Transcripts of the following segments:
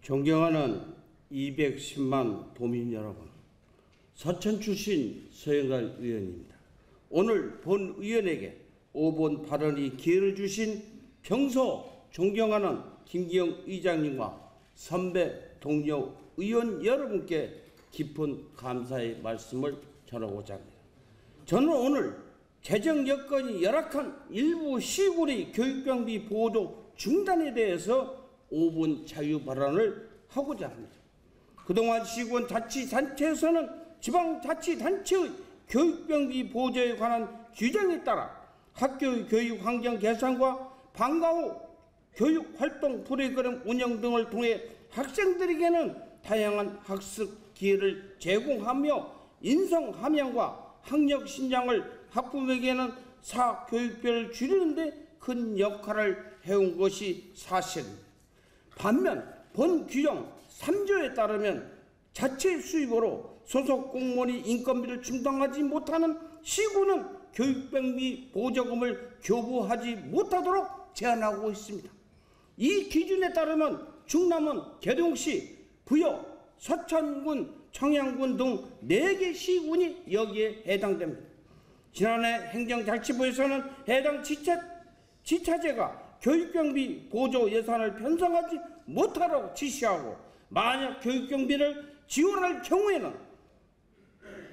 존경하는 210만 도민 여러분, 서천 출신 서영갈 의원입니다. 오늘 본 의원에게 5번 발언이 기회를 주신 평소 존경하는 김기영 의장님과 선배 동료 의원 여러분께 깊은 감사의 말씀을 전하고자 합니다. 저는 오늘 재정 여건이 열악한 일부 시군의 교육경비 보조 중단에 대해서 5분 자유 발언을 하고자 합니다. 그동안 시군 자치단체에서는 지방자치단체의 교육경비 보조에 관한 규정에 따라 학교의 교육 환경 개선과 방과 후 교육활동 프로그램 운영 등을 통해 학생들에게는 다양한 학습 기회를 제공하며 인성 함양과 학력 신장을 학부모에게는 사교육비를 줄이는 데 큰 역할을 해온 것이 사실입니다. 반면 본 규정 3조에 따르면 자체 수입으로 소속 공무원이 인건비를 충당하지 못하는 시군은 교육경비 보조금을 교부하지 못하도록 제한하고 있습니다. 이 기준에 따르면 충남은 계룡시, 부여, 서천군, 청양군 등 4개 시군이 여기에 해당됩니다. 지난해 행정자치부에서는 해당 지자체가 교육경비 보조 예산을 편성하지 못하라고 지시하고, 만약 교육경비를 지원할 경우에는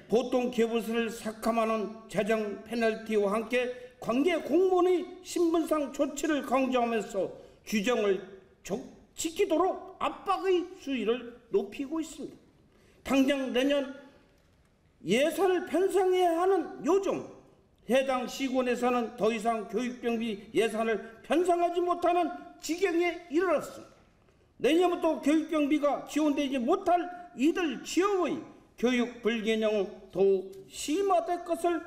보통 기부서를 삭감하는 재정 페널티와 함께 관계 공무원의 신분상 조치를 강조하면서 규정을 지키도록 압박의 수위를 높이고 있습니다. 당장 내년 예산을 편성해야 하는 요즘 해당 시군에서는 더 이상 교육경비 예산을 편성하지 못하는 지경에 이르렀습니다. 내년부터 교육경비가 지원되지 못할 이들 지역의 교육 불균형은 더욱 심화될 것을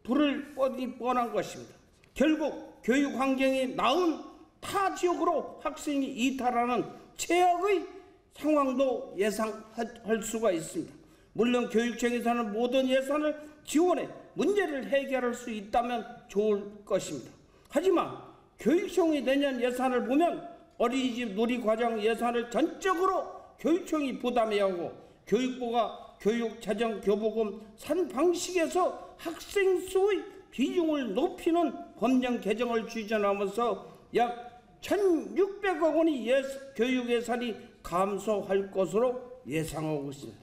불을 뻔한 것입니다. 결국 교육 환경이 나은 타 지역으로 학생이 이탈하는 최악의 상황도 예상할 수가 있습니다. 물론 교육청에서는 모든 예산을 지원해 문제를 해결할 수 있다면 좋을 것입니다. 하지만 교육청의 내년 예산을 보면 어린이집 누리과정 예산을 전적으로 교육청이 부담해야 하고, 교육부가 교육재정교부금 산 방식에서 학생 수의 비중을 높이는 법령 개정을 추진하면서 약 1,600억 원이 교육 예산이 감소할 것으로 예상하고 있습니다.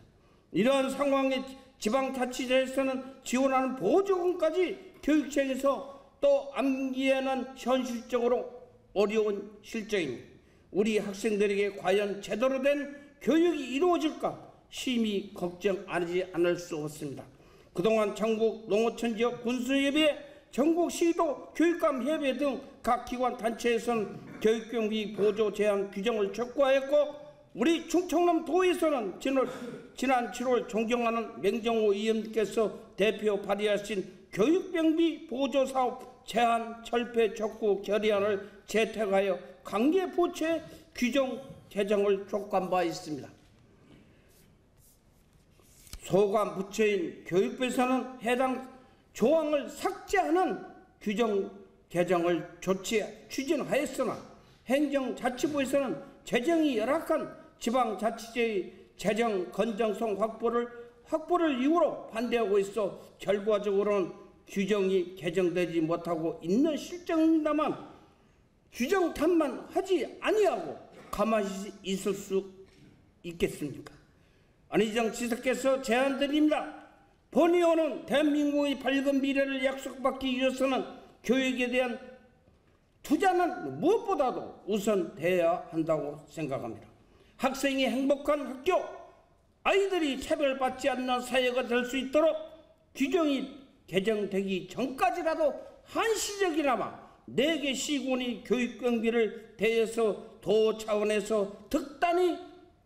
이러한 상황에 지방자치제에서는 지원하는 보조금까지 교육청에서 또 암기에는 현실적으로 어려운 실정입니다. 우리 학생들에게 과연 제대로 된 교육이 이루어질까 심히 걱정하지 않을 수 없습니다. 그동안 전국 농어촌지역 군수협의회, 전국시도 교육감협의회 등 각 기관 단체에서는 교육경비 보조 제한 규정을 촉구하였고, 우리 충청남도에서는 지난 7월 존경하는 맹정호 의원께서 대표 발의하신 교육경비 보조사업 제한 철폐 촉구 결의안을 채택하여 관계 부처의 규정 제정을 촉구한 바 있습니다. 소관 부처인 교육부에서는 해당 조항을 삭제하는 규정 개정을 추진하였으나, 행정자치부에서는 재정이 열악한 지방자치제의 재정 건전성 확보를 이유로 반대하고 있어 결과적으로는 규정이 개정되지 못하고 있는 실정입니다만, 규정 탓만 하지 아니하고 가만히 있을 수 있겠습니까? 안희정 지사께서 제안드립니다. 본 의원은 대한민국의 밝은 미래를 약속받기 위해서는 교육에 대한 투자는 무엇보다도 우선돼야 한다고 생각합니다. 학생이 행복한 학교, 아이들이 차별받지 않는 사회가 될 수 있도록 규정이 개정되기 전까지라도 한시적이나마 4개 시군이 교육경비를 대해서 도 차원에서 특단의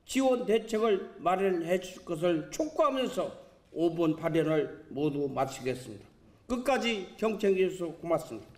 지원 대책을 마련해 줄 것을 촉구하면서 5분 발언을 모두 마치겠습니다. 끝까지 경청해 주셔서 고맙습니다.